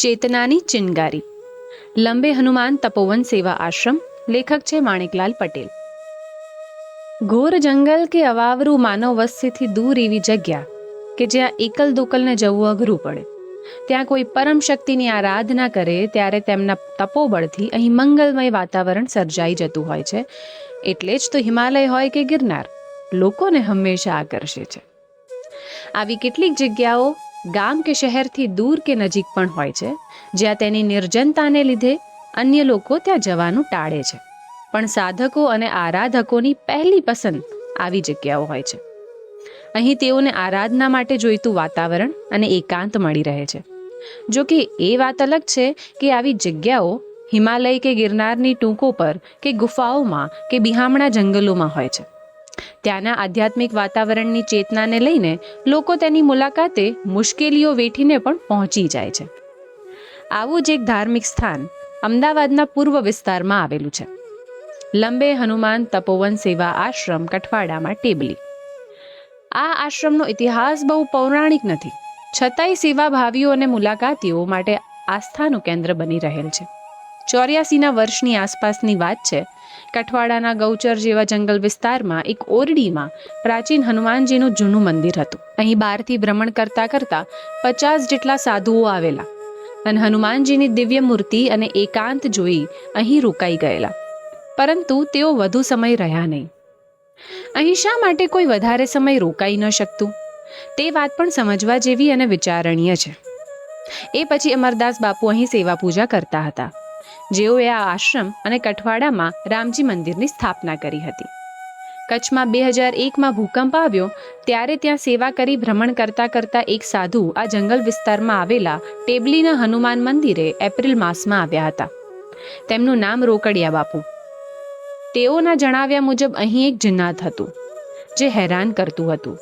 ચેતનાની ચિનગારી. લંબે હનુમાન તપોવન સેવા આશ્રમ. લેખક છે માણેકલાલ પટેલ. ઘોર જંગલ કે અવાવરું માનવ વસ્તીથી દૂર એવી જગ્યા કે જ્યાં એકલ દોકલને જવું અઘરું પડે, ત્યાં કોઈ પરમ શક્તિની આરાધના કરે ત્યારે તેમના તપોબળથી અહીં મંગલમય વાતાવરણ સર્જાઈ જતું હોય છે. એટલે જ તો હિમાલય હોય કે ગિરનાર લોકોને હંમેશા આકર્ષે છે. આવી કેટલીક જગ્યાઓ ગામ કે શહેરથી દૂર કે નજીક પણ હોય છે, જ્યાં તેની નિર્જનતાને લીધે અન્ય લોકો ત્યાં જવાનું ટાળે છે. પણ સાધકો અને આરાધકોની પહેલી પસંદ આવી જગ્યાઓ હોય છે. અહીં તેઓને આરાધના માટે જોઈતું વાતાવરણ અને એકાંત મળી રહે છે. જો કે એ વાત અલગ છે કે આવી જગ્યાઓ હિમાલય કે ગિરનારની ટૂંકો પર કે ગુફાઓમાં કે બિહામણા જંગલોમાં હોય છે. ત્યાંના આધ્યાત્મિક વાતાવરણની ચેતનાને લઈને લોકો તેની મુલાકાતે મુશ્કેલીઓ વેઠીને પણ પહોંચી જાય છે. આવું જ એક ધાર્મિક સ્થાન અમદાવાદના પૂર્વ વિસ્તારમાં આવેલું છે. લંબે હનુમાન તપોવન સેવા આશ્રમ, કઠવાડામાં ટેબલી. આ આશ્રમનો ઇતિહાસ બહુ પૌરાણિક નથી, છતાંય સેવાભાવીઓ અને મુલાકાતીઓ માટે આસ્થાનું કેન્દ્ર બની રહેલ છે. 84ના વર્ષની આસપાસની વાત છે. કઠવાડાના ગૌચર જેવા જંગલ વિસ્તારમાં એક ઓરડીમાં પ્રાચીન હનુમાનજીનું જૂનું મંદિર હતું. અહીં બહારથી ભ્રમણ કરતા 50 જેટલા સાધુઓ આવેલા અને હનુમાનજીની દિવ્ય મૂર્તિ અને એકાંત જોઈ અહીં રોકાઈ ગયેલા. પરંતુ તેઓ વધુ સમય રહ્યા નહીં. અહીં શા માટે કોઈ વધારે સમય રોકાઈ ન શકતું, તે વાત પણ સમજવા જેવી અને વિચારણીય છે. એ પછી અમરદાસ બાપુ અહીં સેવા પૂજા કરતા હતા, જેઓએ આ આશ્રમ અને કઠવાડામાં રામજી મંદિરની સ્થાપના કરી હતી. કચ્છમાં 2001માં ભૂકંપ આવ્યો ત્યારે ત્યાં સેવા કરી ભ્રમણ કરતા એક સાધુ આ જંગલ વિસ્તારમાં આવેલા ટેબલીના હનુમાન મંદિરે એપ્રિલ માસમાં આવ્યા હતા. તેમનું નામ રોકડિયા બાપુ. તેઓના જણાવ્યા મુજબ અહીં એક જિન્નાત હતું જે હેરાન કરતું હતું.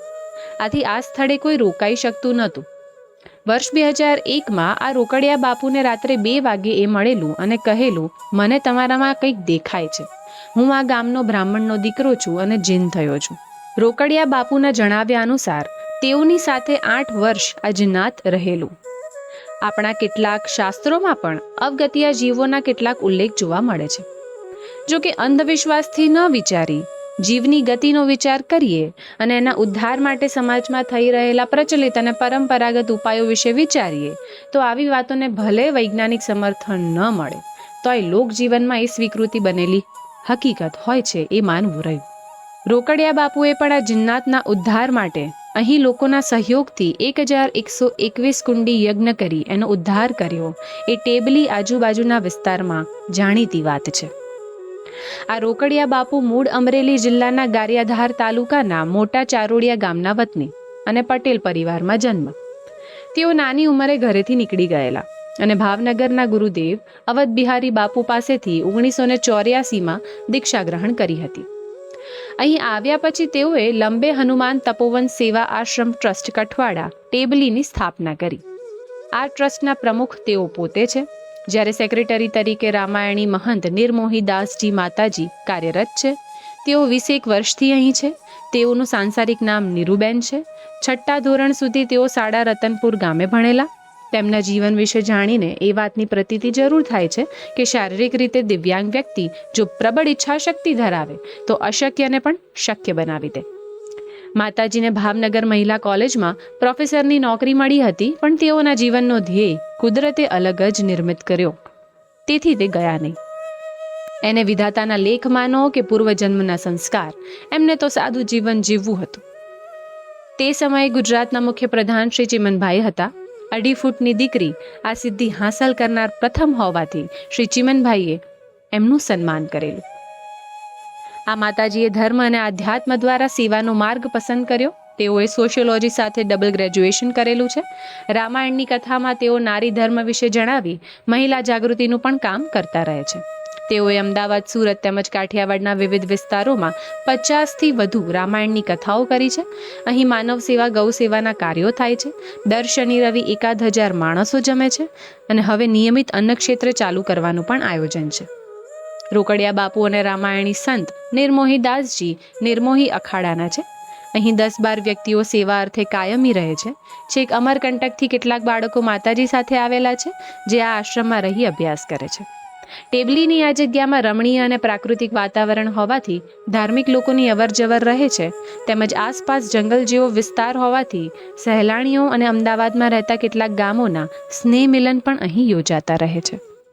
આથી આ સ્થળે કોઈ રોકાઈ શકતું નહોતું. વર્ષ 2001માં આ રોકડિયા બાપુને રાત્રે 2 વાગે એ મળેલું અને કહેલું, મને તમારામાં કંઈક દેખાય છે. હું આ ગામનો બ્રાહ્મણનો દીકરો છું અને જીન થયો છું. રોકડિયા બાપુના જણાવ્યા અનુસાર તેઓની સાથે 8 વર્ષ આ જિન્નાત રહેલું. આપણા કેટલાક શાસ્ત્રોમાં પણ અવગતિયા જીવોના કેટલાક ઉલ્લેખ જોવા મળે છે. જો કે અંધવિશ્વાસથી ન વિચારી જીવની ગતિનો વિચાર કરીએ અને એના ઉદ્ધાર માટે સમાજમાં થઈ રહેલા પ્રચલિત અને પરંપરાગત ઉપાયો વિશે વિચારીએ તો આવી વાતોને ભલે વૈજ્ઞાનિક સમર્થન ન મળે તોય લોકજીવનમાં એ સ્વીકૃતિ બનેલી હકીકત હોય છે એ માનવું રહ્યું. રોકડિયા બાપુએ પણ આ જિન્નાતના ઉદ્ધાર માટે અહીં લોકોના સહયોગથી 1121 કુંડી યજ્ઞ કરી એનો ઉદ્ધાર કર્યો એ ટેબલી આજુબાજુના વિસ્તારમાં જાણીતી વાત છે. આ રોકડિયા બાપુ મૂળ અમરેલી જિલ્લાના ગારિયાધાર તાલુકાના મોટા ચારોડિયા ગામના વતની અને પટેલ પરિવારમાં જન્મ. તેઓ નાની ઉંમરે ઘરેથી નીકળી ગયેલા અને ભાવનગરના ગુરુદેવ અવધ બિહારી બાપુ પાસેથી 1984માં દીક્ષા ગ્રહણ કરી હતી. અહીં આવ્યા પછી તેઓએ લંબે હનુમાન તપોવન સેવા આશ્રમ ટ્રસ્ટ કઠવાડા ટેબલીની સ્થાપના કરી. આ ટ્રસ્ટના પ્રમુખ તેઓ પોતે છે, જ્યારે સેક્રેટરી તરીકે રામાયણી મહંત નિર્મોહી દાસજી માતાજી કાર્યરત છે. તેઓ 21 વર્ષથી અહીં છે. તેઓનું સાંસારિક નામ નીરુબેન છે. 6ઠ્ઠા ધોરણ સુધી તેઓ શાળા રતનપુર ગામે ભણેલા. તેમના જીવન વિશે જાણીને એ વાતની પ્રતીતિ જરૂર થાય છે કે શારીરિક રીતે દિવ્યાંગ વ્યક્તિ જો પ્રબળ ઈચ્છાશક્તિ ધરાવે તો અશક્યને પણ શક્ય બનાવી દે. માતાજીને ભાવનગર મહિલા કોલેજમાં પ્રોફેસરની નોકરી મળી હતી, પણ તેઓના જીવનનો ધ્યેય કુદરતે અલગ જ નિર્મિત કર્યો, તેથી તે ગયા નહીં. એને વિધાતાના લેખ માનો કે પૂર્વજન્મના સંસ્કાર, એમને તો સાદું જીવન જીવવું હતું. તે સમયે ગુજરાતના મુખ્ય પ્રધાન શ્રી ચિમનભાઈ હતા. 2.5 ફૂટની દીકરી આ સિદ્ધિ હાંસલ કરનાર પ્રથમ હોવાથી શ્રી ચિમનભાઈએ એમનું સન્માન કરેલું. આ માતાજીએ ધર્મ અને આધ્યાત્મ દ્વારા સેવાનો માર્ગ પસંદ કર્યો. તેઓએ સોશિયોલોજી સાથે ડબલ ગ્રેજ્યુએશન કરેલું છે. રામાયણની કથામાં તેઓ નારી ધર્મ વિશે જણાવી મહિલા જાગૃતિનું પણ કામ કરતા રહે છે. તેઓએ અમદાવાદ, સુરત તેમજ કાઠિયાવાડના વિવિધ વિસ્તારોમાં 50થી વધુ રામાયણની કથાઓ કરી છે. અહીં માનવ સેવા, ગૌ સેવાના કાર્યો થાય છે. દર શનિ રવિ 1000 માણસો જમે છે અને હવે નિયમિત અન્નક્ષેત્ર ચાલુ કરવાનું પણ આયોજન છે. રોકડિયા બાપુ અને રામાયણી સંત નિર્મોહી દાસજી નિર્મોહી અખાડાના છે અહીં 10-12 વ્યક્તિઓ સેવા અર્થે કાયમી રહે છે. છેક અમરકંટકથી કેટલાક બાળકો માતાજી સાથે આવેલા છે, જે આ આશ્રમમાં રહી અભ્યાસ કરે છે. ટેબલીની આ જગ્યામાં રમણીય અને પ્રાકૃતિક વાતાવરણ હોવાથી ધાર્મિક લોકોની અવરજવર રહે છે, તેમજ આસપાસ જંગલ જેવો વિસ્તાર હોવાથી સહેલાણીઓ અને અમદાવાદમાં રહેતા કેટલાક ગામોના સ્નેહ મિલન પણ અહીં યોજાતા રહે છે.